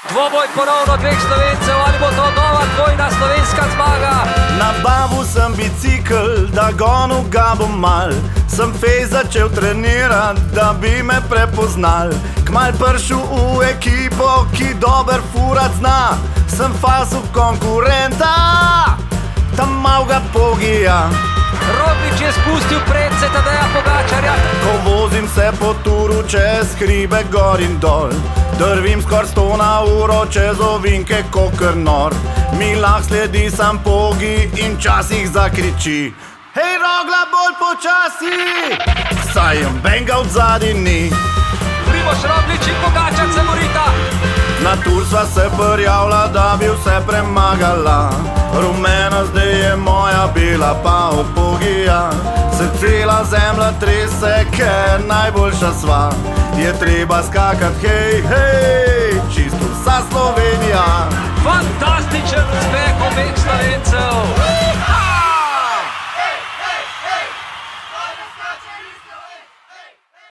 Dvoboj ponovno dveh Slovencev, ali bo to nova dvojna slovenska zmaga? Nabavil sem bicikl, da gonu ga bom mal. Sem fej začel trenirat, da bi me prepoznal. Kmal prišel v ekipo, ki dober furat zna. Sem fasil konkurenta, tam mal ga pogija. Roglič je spustil predse Tadeja Pogačarja. Ko vozim se po turu čez hribe gor in dol, drvim skor 100 na uro čez ovinke kokr nor. Mi lahko sledi sam Pogi in časih zakriči: hej Rogla, bolj počasi! Saj jem benga od zadnji ni. Primož Roglič in Pogačar se borita. Na tur sva se prijavila, da bi vse premagala. Rumena zdaj je moja, bela pa Pogija. Se cela zemlja trese, ker najboljša sva. Je treba skakat, hej, hej,